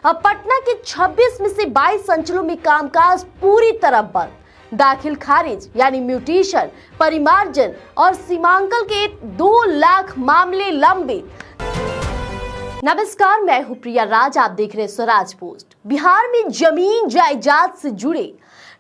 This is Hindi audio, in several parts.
अब पटना के 26 में से 22 अंचलों में कामकाज पूरी तरह बंद। दाखिल खारिज यानी म्यूटेशन, परिमार्जन और सीमांकन के 2 लाख मामले लंबित। नमस्कार, मैं हूं प्रिया राज, आप देख रहे हैं स्वराज पोस्ट। बिहार में जमीन जायदाद से जुड़े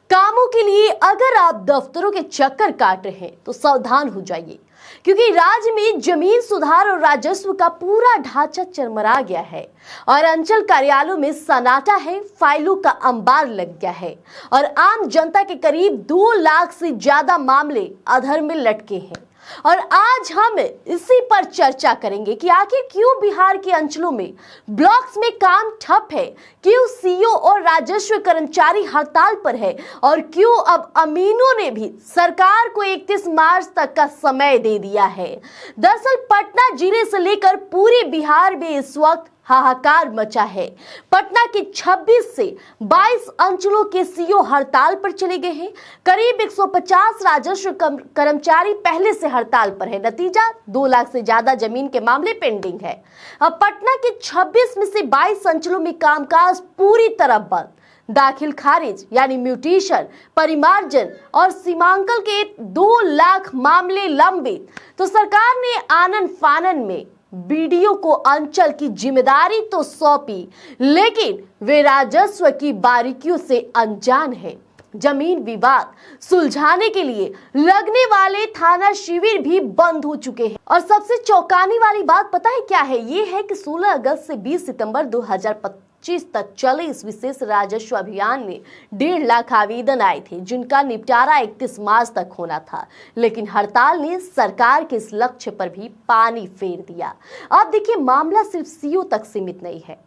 कामों के लिए अगर आप दफ्तरों के चक्कर काट रहे हैं तो सावधान हो जाइए, क्योंकि राज्य में जमीन सुधार और राजस्व का पूरा ढांचा चरमरा गया है और अंचल कार्यालयों में सन्नाटा है, फाइलों का अंबार लग गया है और आम जनता के करीब 2 लाख से ज्यादा मामले अधर में लटके हैं। और आज हम इसी पर चर्चा करेंगे कि आखिर क्यों बिहार के अंचलों में ब्लॉक्स में काम ठप है, क्यों सीओ और राजस्व कर्मचारी हड़ताल पर है और क्यों अब अमीनों ने भी सरकार को 31 मार्च तक का समय दे दिया है। दरअसल पटना जिले से लेकर पूरे बिहार में इस वक्त हाहाकार मचा है। पटना के 26 से 22 अंचलों के सीओ हड़ताल पर चले गए हैं। करीब 150 राजस्व कर्मचारी पहले से हड़ताल पर है। नतीजा 2 लाख से ज्यादा जमीन के मामले पेंडिंग है। अब पटना के 26 में से 22 अंचलों में कामकाज पूरी तरह बंद। दाखिल खारिज यानी म्यूटेशन, परिमार्जन और सीमांकन के 2 लाख मामले लंबित। तो सरकार ने आनन फानन में बीडीओ को अंचल की जिम्मेदारी तो सौंपी, लेकिन वे राजस्व की बारीकियों से अनजान है। जमीन विवाद सुलझाने के लिए लगने वाले थाना शिविर भी बंद हो चुके हैं। और सबसे चौंकाने वाली बात पता है क्या है? ये है कि 16 अगस्त से 20 सितंबर 2025 तक चले इस विशेष राजस्व अभियान में 1.5 लाख आवेदन आए थे, जिनका निपटारा 31 मार्च तक होना था। लेकिन हड़ताल ने सरकार के इस लक्ष्य पर भी पानी फेर दिया। अब देखिए, मामला सिर्फ सीओ तक सीमित नहीं है।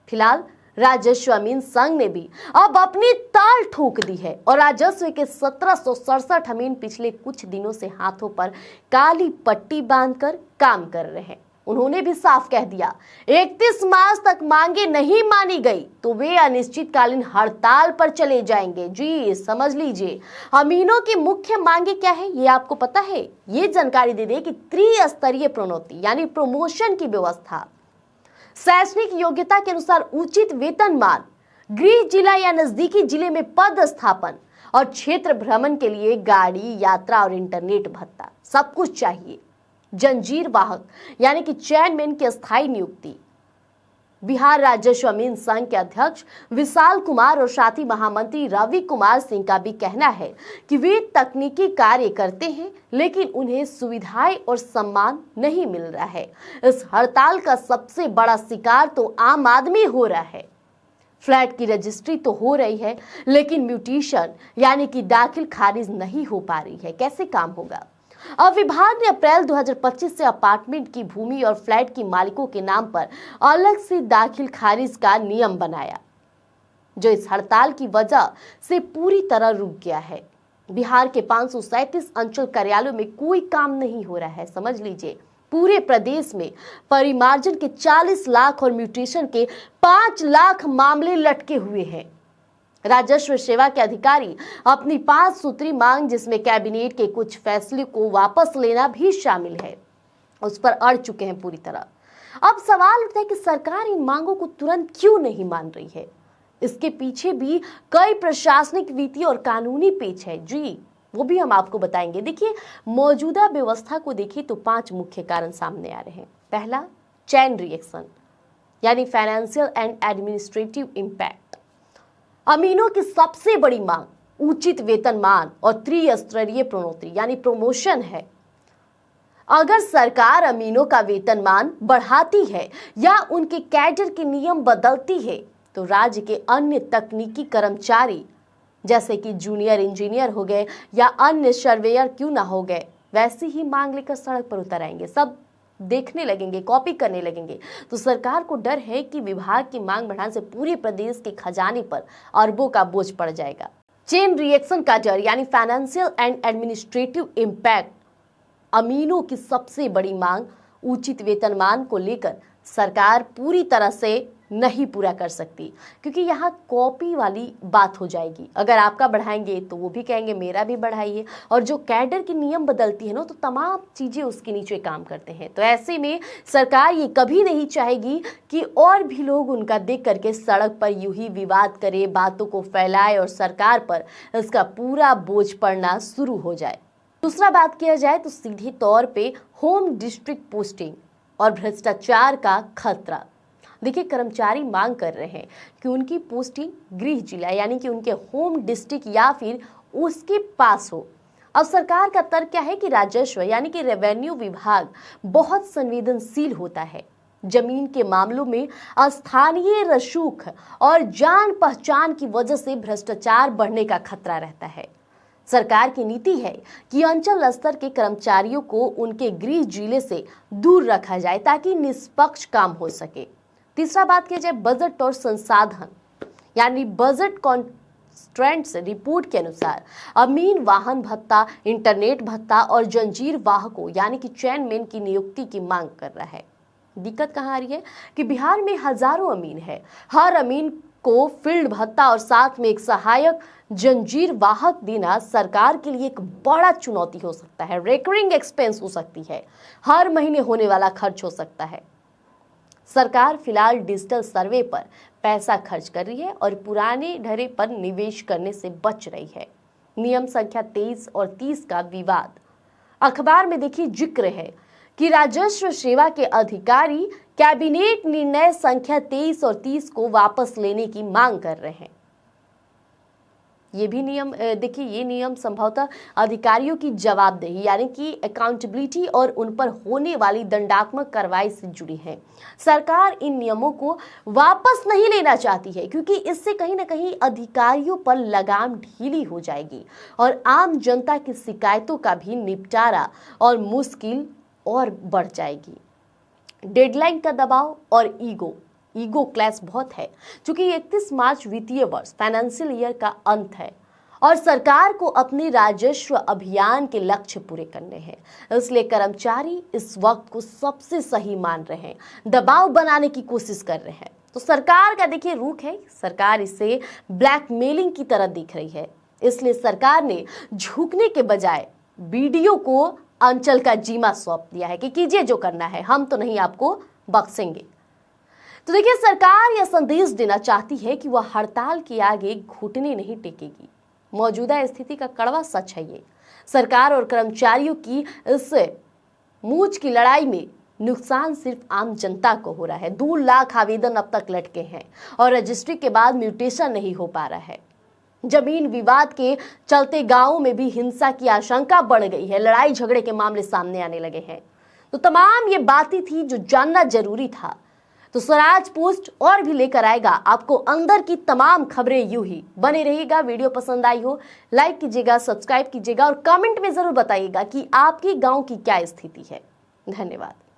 फिलहाल राजस्व अमीन संघ ने भी अब अपनी ताल ठोक दी है और राजस्व के 1767 अमीन पिछले कुछ दिनों से हाथों पर काली पट्टी बांधकर काम कर रहे हैं। उन्होंने भी साफ कह दिया, 31 मार्च तक मांगे नहीं मानी गई तो वे अनिश्चितकालीन हड़ताल पर चले जाएंगे। जी समझ लीजिए, अमीनों की मुख्य मांगे क्या है ये आपको पता है? ये जानकारी दे दे कि त्रिस्तरीय प्रोन्नति यानी प्रमोशन की व्यवस्था, शैक्षणिक योग्यता के अनुसार उचित वेतनमान, गृह जिला या नजदीकी जिले में पद स्थापन और क्षेत्र भ्रमण के लिए गाड़ी, यात्रा और इंटरनेट भत्ता, सब कुछ चाहिए। जंजीर वाहक यानी कि चेयरमैन की अस्थायी नियुक्ति। बिहार राजस्व अमीन संघ के अध्यक्ष विशाल कुमार और साथी महामंत्री रवि कुमार सिंह का भी कहना है कि वे तकनीकी कार्य करते हैं, लेकिन उन्हें सुविधाएं और सम्मान नहीं मिल रहा है। इस हड़ताल का सबसे बड़ा शिकार तो आम आदमी हो रहा है। फ्लैट की रजिस्ट्री तो हो रही है, लेकिन म्यूटेशन यानी कि दाखिल खारिज नहीं हो पा रही है। कैसे काम होगा? अब विभाग ने अप्रैल 2025 से अपार्टमेंट की भूमि और फ्लैट की मालिकों के नाम पर अलग से दाखिल खारिज का नियम बनाया, जो इस हड़ताल की वजह से पूरी तरह रुक गया है। बिहार के 537 अंचल कार्यालयों में कोई काम नहीं हो रहा है। समझ लीजिए, पूरे प्रदेश में परिमार्जन के 40 लाख और म्यूटेशन के 5 लाख मामले लटके हुए हैं। राजस्व सेवा के अधिकारी अपनी 5 सूत्री मांग, जिसमें कैबिनेट के कुछ फैसले को वापस लेना भी शामिल है, उस पर अड़ चुके हैं पूरी तरह। अब सवाल उठता है कि सरकार इन मांगों को तुरंत क्यों नहीं मान रही है? इसके पीछे भी कई प्रशासनिक, वित्तीय और कानूनी पेच है। जी वो भी हम आपको बताएंगे। देखिए, मौजूदा व्यवस्था को देखिए तो 5 मुख्य कारण सामने आ रहे हैं। पहला, चेन रिएक्शन यानी फाइनेंशियल एंड एडमिनिस्ट्रेटिव इम्पैक्ट। अमीनों की सबसे बड़ी मांग उचित वेतनमान और त्रिस्तरीय प्रोन्नति यानी प्रमोशन है। अगर सरकार अमीनों का वेतनमान बढ़ाती है या उनके कैडर के नियम बदलती है, तो राज्य के अन्य तकनीकी कर्मचारी जैसे कि जूनियर इंजीनियर हो गए या अन्य सर्वेयर क्यों ना हो गए, वैसी ही मांग लेकर सड़क पर उतर आएंगे। सब देखने लगेंगे, कॉपी करने लगेंगे। तो सरकार को डर है कि विभाग की मांग बढ़ाने से पूरे प्रदेश के खजाने पर अरबों का बोझ पड़ जाएगा। चेन रिएक्शन का डर यानी फाइनेंशियल एंड एडमिनिस्ट्रेटिव इम्पैक्ट। अमीनों की सबसे बड़ी मांग उचित वेतनमान को लेकर सरकार पूरी तरह से नहीं पूरा कर सकती, क्योंकि यहाँ कॉपी वाली बात हो जाएगी। अगर आपका बढ़ाएंगे तो वो भी कहेंगे मेरा भी बढ़ाइए, और जो कैडर की नियम बदलती है ना, तो तमाम चीज़ें उसके नीचे काम करते हैं। तो ऐसे में सरकार ये कभी नहीं चाहेगी कि और भी लोग उनका देख करके सड़क पर यूं ही विवाद करे, बातों को फैलाए और सरकार पर इसका पूरा बोझ पड़ना शुरू हो जाए। दूसरा बात किया जाए तो सीधे तौर पे होम डिस्ट्रिक्ट पोस्टिंग और भ्रष्टाचार का खतरा। देखिए, कर्मचारी मांग कर रहे हैं कि उनकी पोस्टिंग गृह जिला यानी कि उनके होम डिस्ट्रिक्ट या फिर उसके पास हो। अब सरकार का तर्क क्या है कि राजस्व यानी कि रेवेन्यू विभाग बहुत संवेदनशील होता है। जमीन के मामलों में स्थानीय रसूख और जान पहचान की वजह से भ्रष्टाचार बढ़ने का खतरा रहता है। सरकार की नीति है कि अंचल स्तर के कर्मचारियों को उनके गृह जिले से दूर रखा जाए ताकि निष्पक्ष काम हो सके। तीसरा बात किया जाए बजट और संसाधन, यानी बजट कॉन्स्ट्रेंट्स रिपोर्ट के अनुसार अमीन वाहन भत्ता, इंटरनेट भत्ता और जंजीर वाहकों यानी कि चेनमैन की नियुक्ति की मांग कर रहा है। दिक्कत कहाँ आ रही है कि बिहार में हजारों अमीन है। हर अमीन को फील्ड भत्ता और साथ में एक सहायक जंजीर वाहक देना सरकार के लिए एक बड़ा चुनौती हो सकता है। रेकरिंग एक्सपेंस हो सकती है, हर महीने होने वाला खर्च हो सकता है। सरकार फिलहाल डिजिटल सर्वे पर पैसा खर्च कर रही है और पुराने ढरे पर निवेश करने से बच रही है। नियम संख्या 23 और 30 का विवाद। अखबार में देखिए जिक्र है कि राजस्व सेवा के अधिकारी कैबिनेट निर्णय संख्या 23 और 30 को वापस लेने की मांग कर रहे हैं। ये भी नियम देखिए, ये नियम संभवतः अधिकारियों की जवाबदेही यानी कि अकाउंटेबिलिटी और उन पर होने वाली दंडात्मक कार्रवाई से जुड़ी है। सरकार इन नियमों को वापस नहीं लेना चाहती है, क्योंकि इससे कहीं ना कहीं अधिकारियों पर लगाम ढीली हो जाएगी और आम जनता की शिकायतों का भी निपटारा और मुश्किल और बढ़ जाएगी। डेडलाइन का दबाव और ईगो क्लैश बहुत है, क्योंकि 31 मार्च वित्तीय वर्ष फाइनेंशियल ईयर का अंत है और सरकार को अपने राजस्व अभियान के लक्ष्य पूरे करने हैं। इसलिए कर्मचारी इस वक्त को सबसे सही मान रहे हैं, दबाव बनाने की कोशिश कर रहे हैं। तो सरकार का देखिए रुख है, सरकार इसे ब्लैकमेलिंग की तरह दिख रही है। इसलिए सरकार ने झुकने के बजाय बीडीओ को अंचल का जिम्मा सौंप दिया है कि कीजिए जो करना है, हम तो नहीं आपको बख्शेंगे। तो देखिए, सरकार यह संदेश देना चाहती है कि वह हड़ताल के आगे घुटने नहीं टेकेगी। मौजूदा स्थिति का कड़वा सच है ये। सरकार और कर्मचारियों की इस मूंछ की लड़ाई में नुकसान सिर्फ आम जनता को हो रहा है। 2 लाख आवेदन अब तक लटके हैं और रजिस्ट्री के बाद म्यूटेशन नहीं हो पा रहा है। जमीन विवाद के चलते गांवों में भी हिंसा की आशंका बढ़ गई है, लड़ाई झगड़े के मामले सामने आने लगे हैं। तो तमाम ये बातें थी जो जानना जरूरी था। तो स्वराज पोस्ट और भी लेकर आएगा आपको अंदर की तमाम खबरें। यूं ही बने रहिएगा। वीडियो पसंद आई हो लाइक कीजिएगा, सब्सक्राइब कीजिएगा और कमेंट में जरूर बताइएगा कि आपके गांव की क्या स्थिति है। धन्यवाद।